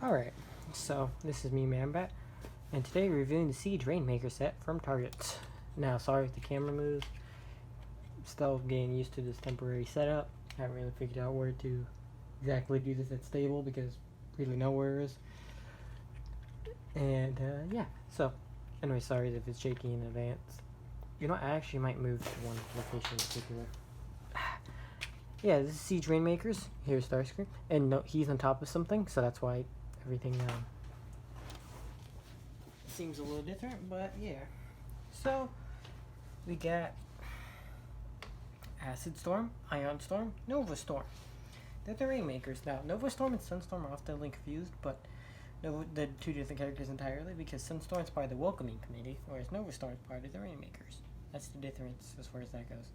Alright, so this is me, Manbat, and today we're reviewing the Siege Rainmaker set from Target. Now, sorry if the camera moves. Still getting used to this temporary setup. Haven't really figured out where to exactly do this at stable because really nowhere is. And yeah, so anyway, sorry if it's shaky in advance. You know, I actually might move to one location in particular. Yeah, this is Siege Rainmakers. Here's Starscream, and no, he's on top of something, so that's why everything seems a little different. But yeah, so we got Acid Storm, Ion Storm, Nova Storm. They're the Rainmakers. Now, Nova Storm and Sunstorm are often confused, but they're two different characters entirely because Sunstorm is part of the Welcoming Committee, whereas Nova Storm is part of the Rainmakers. That's the difference as far as that goes.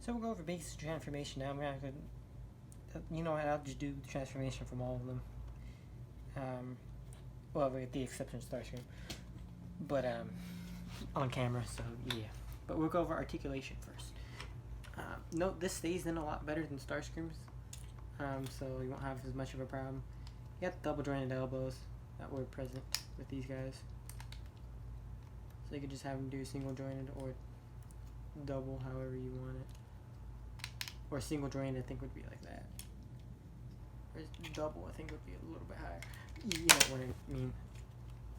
So we'll go over basic transformation now. I'm not gonna, you know what? I'll just do the transformation from all of them. Well, with the exception of Starscream, but on camera. So yeah. But we'll go over articulation first. Note this stays in a lot better than Starscream's, so you won't have as much of a problem. You got double jointed elbows that were present with these guys, so you could just have them do single jointed or double, however you want it. Or single jointed, I think would be like that. Or double, I think would be a little bit higher. You know what I mean.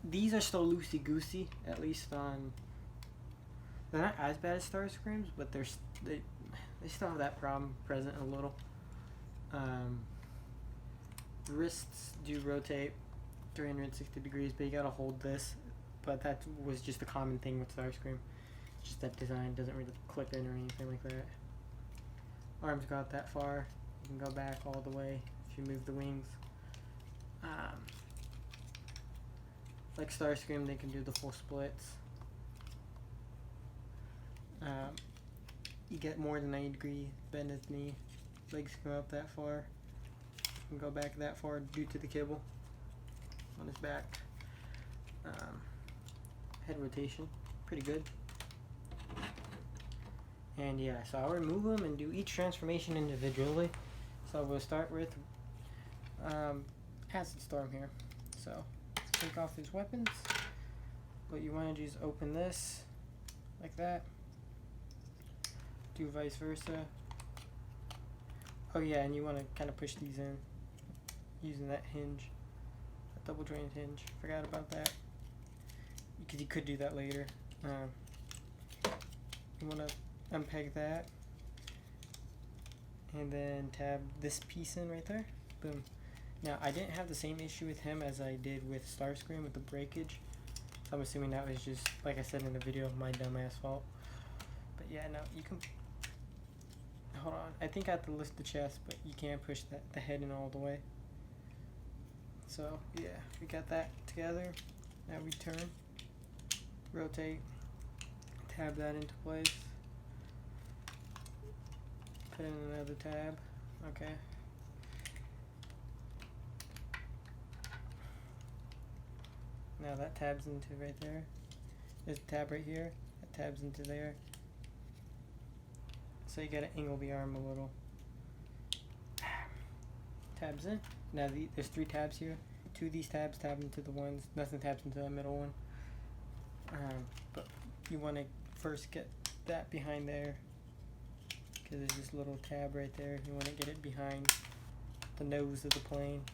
These are still loosey goosey, at least on. They're not as bad as Starscream's, but they still have that problem present a little. Wrists do rotate 360 degrees, but you gotta hold this. But that was just a common thing with Starscream. Just that design doesn't really clip in or anything like that. Arms go out that far. You can go back all the way if you move the wings. Like Starscream, they can do the full splits. You get more than 90 degree bend at the knee. Legs go up that far. You can go back that far due to the kibble on his back. Head rotation, pretty good. And yeah, so I'll remove them and do each transformation individually. So we'll start with Acid Storm here. So take off his weapons. What you want to do is open this like that. Do vice versa. Oh yeah, and you want to kind of push these in using that hinge, that double jointed hinge. Forgot about that because you could do that later. You want to unpeg that and then tab this piece in right there. Boom. Now I didn't have the same issue with him as I did with Starscream with the breakage, so I'm assuming that was just, like I said in the video, my dumbass fault. But yeah, no, you can hold on. I think I have to lift the chest, but you can't push the head in all the way. So yeah, we got that together. Now we turn, rotate, tab that into place. Put in another tab. Okay. Now that tabs into right there. There's a tab right here. That tabs into there. So you gotta angle the arm a little. Tabs in. Now there's 3 tabs here. 2 of these tabs tab into the ones. Nothing tabs into the middle one. But you want to first get that behind there, because there's this little tab right there. You want to get it behind the nose of the plane,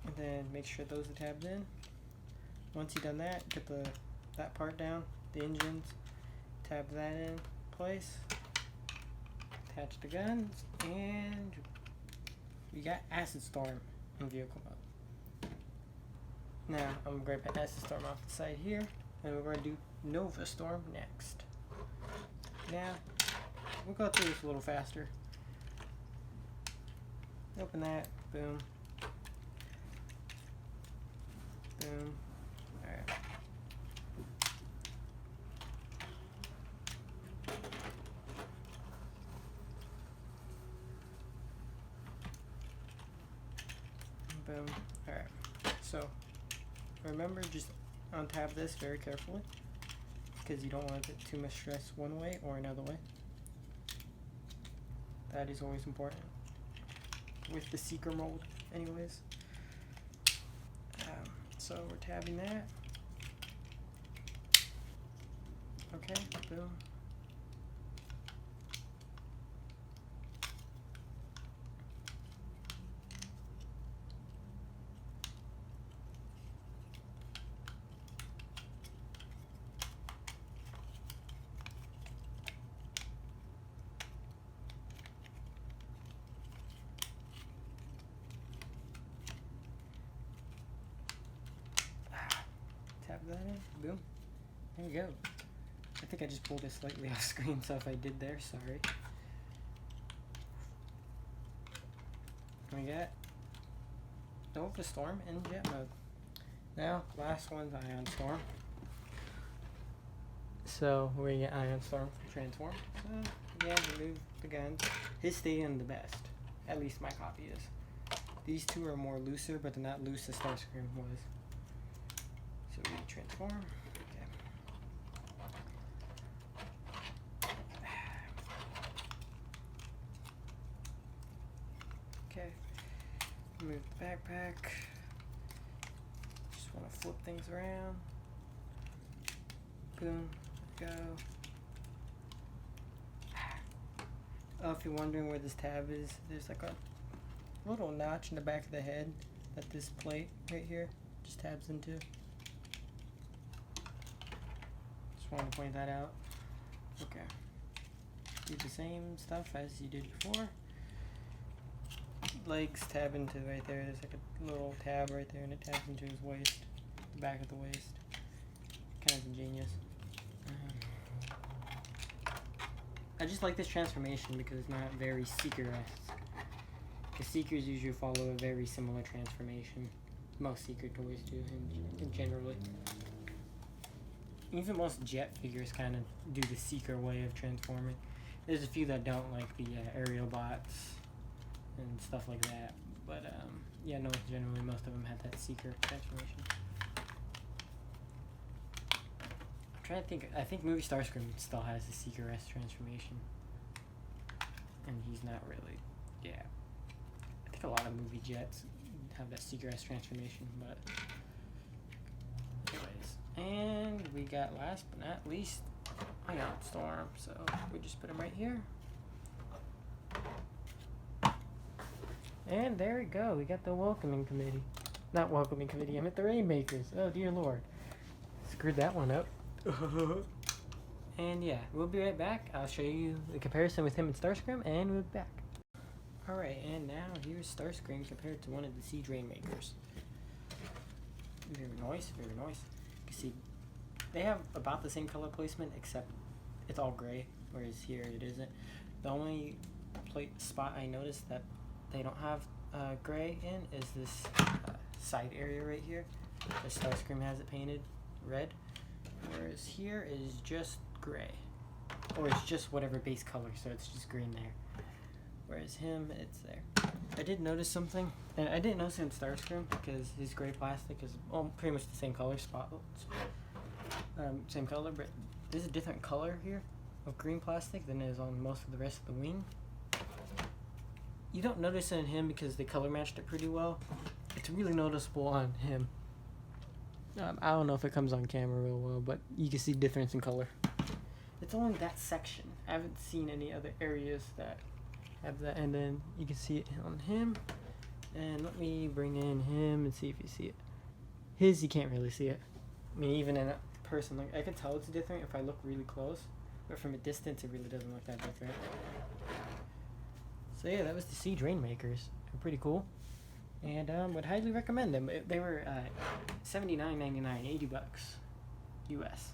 and then make sure those are tabbed in. Once you've done that, get that part down, the engines, tab that in place, attach the guns, and we got Acid Storm in vehicle mode. Now I'm going to grab Acid Storm off the side here, and we're going to do Nova Storm next. Now we'll go through this a little faster. Open that, boom, boom. Alright. Boom. Alright. So remember, just untap this very carefully, because you don't want to put too much stress one way or another way. That is always important with the seeker mold anyways. So we're tabbing that. Okay, boom. Tap that in, boom. There we go. I think I just pulled it slightly off screen, so if I did there, sorry. We got Nova Storm in jet mode. Now, last one's Ion Storm. So, we get Ion Storm transform. So, yeah, remove the guns. His staying the best. At least my copy is. These two are more looser, but they're not loose as Starscream was. So we transform. Okay. Move the backpack. Just want to flip things around. Boom. Go. Oh, if you're wondering where this tab is, there's like a little notch in the back of the head that this plate right here just tabs into. Just wanted to point that out. Okay. Do the same stuff as you did before. Legs tab into right there. There's like a little tab right there, and it tabs into his waist, the back of the waist. Kind of ingenious. I just like this transformation because it's not very Seeker-esque. Because Seekers usually follow a very similar transformation. Most Seeker toys do, in generally. Even most Jet figures kind of do the Seeker way of transforming. There's a few that don't, like the aerial bots and stuff like that. But yeah, no, generally most of them have that Seeker transformation. I'm trying to think. I think movie Starscream still has the Seeker-esque transformation. And he's not really, yeah. I think a lot of movie Jets have that Seeker-esque transformation, but anyways. And we got last but not least, Ion Storm. So we just put him right here. And there we go. We got the welcoming committee. Not welcoming committee, I meant the Rainmakers. Oh dear lord. Screwed that one up. And yeah, we'll be right back. I'll show you the comparison with him and Starscream, and we'll be back. Alright, and now here's Starscream compared to one of the Siege Rainmakers. Very nice, very nice. You can see they have about the same color placement, except it's all gray, whereas here it isn't. The only spot I noticed that they don't have gray in is this side area right here. The Starscream has it painted red, whereas here is just gray, or it's just whatever base color, so it's just green there. Whereas him, it's there. I did notice something, and I didn't notice it in Starscream because his gray plastic is pretty much the same color same color, but there's a different color here of green plastic than is on most of the rest of the wing. You don't notice it in him because they color matched it pretty well. It's really noticeable on him. I don't know if it comes on camera real well, but you can see difference in color. It's only that section. I haven't seen any other areas that have that. And then you can see it on him. And let me bring in him and see if you see it. His, you can't really see it. I mean, even in a person, like, I can tell it's different if I look really close. But from a distance, it really doesn't look that different. So yeah, that was the Siege Rainmakers. They're pretty cool. And would highly recommend them. They were $79.99, $80 US.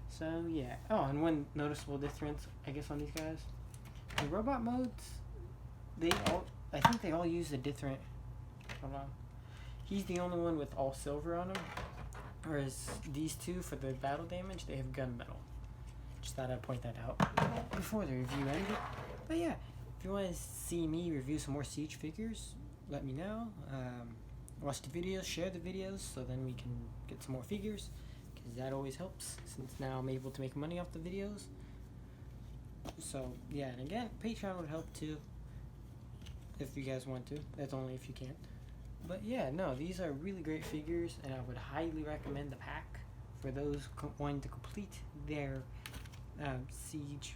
So yeah. Oh, and one noticeable difference, I guess, on these guys, the robot modes, I think they all use a different. Hold on. He's the only one with all silver on him, whereas these two, for the battle damage, they have gunmetal. Just thought I'd point that out before the review ended. But yeah, if you want to see me review some more Siege figures, let me know. Watch the videos, share the videos, so then we can get some more figures, because that always helps, since now I'm able to make money off the videos. So yeah, and again, Patreon would help too, if you guys want to. That's only if you can. But yeah, no, these are really great figures, and I would highly recommend the pack for those wanting to complete their siege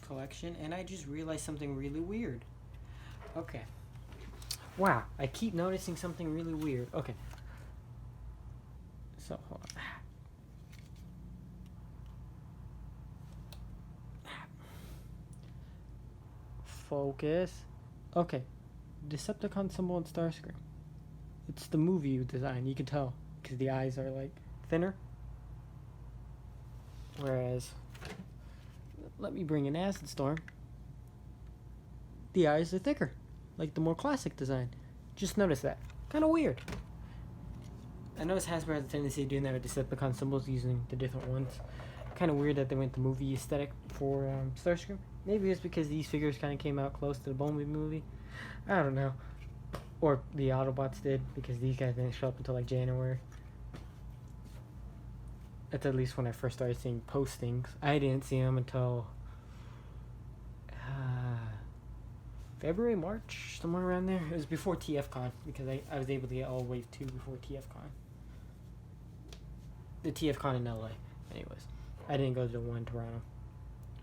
collection. And I just realized something really weird. Okay. Wow, I keep noticing something really weird. Okay. So hold on. Focus. Okay. Decepticon symbol and Starscream. It's the movie design, you can tell, because the eyes are like thinner. Whereas, let me bring in Acid Storm. The eyes are thicker, like the more classic design. Just notice that. Kind of weird. I noticed Hasbro has a tendency of doing that with Decepticon symbols, using the different ones. Kind of weird that they went the movie aesthetic for Starscream. Maybe it's because these figures kind of came out close to the Bumblebee movie. I don't know. Or the Autobots did, because these guys didn't show up until like January. That's at least when I first started seeing postings. I didn't see them until February, March, somewhere around there. It was before TFCon, because I was able to get all Wave 2 before TFCon. The TFCon in LA, anyways. I didn't go to the one in Toronto.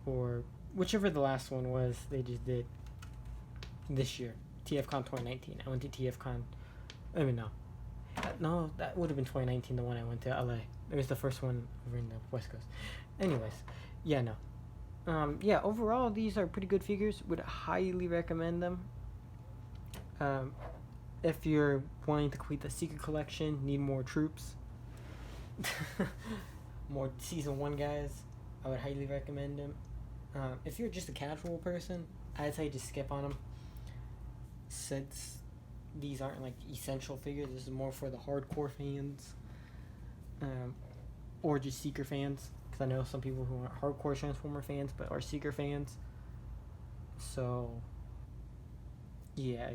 Or whichever the last one was, they just did this year. TFCon 2019. I went to TFCon. I mean, no. No, that would have been 2019, the one I went to LA. It was the first one over in the West Coast. Anyways, yeah, no. Yeah, overall, these are pretty good figures. Would highly recommend them. If you're wanting to complete the Secret Collection, need more troops, more Season 1 guys, I would highly recommend them. If you're just a casual person, I'd say just skip on them, since these aren't like essential figures. This is more for the hardcore fans, or just Seeker fans, because I know some people who aren't hardcore Transformer fans but are Seeker fans. So yeah,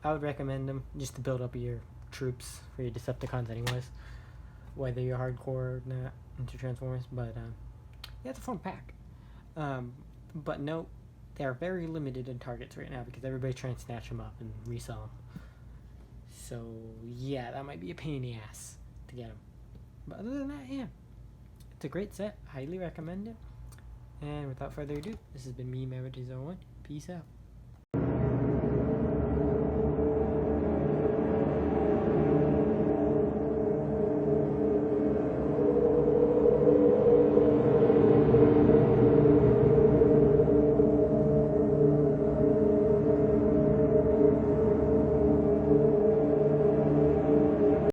I would recommend them just to build up your troops for your Decepticons anyways, whether you're hardcore or not into Transformers. But yeah, it's a fun pack. But note, they are very limited in targets right now, because everybody's trying to snatch them up and resell them. So yeah, that might be a pain in the ass to get them. But other than that, yeah, it's a great set. Highly recommend it. And without further ado, this has been me, Maverick01. Peace out.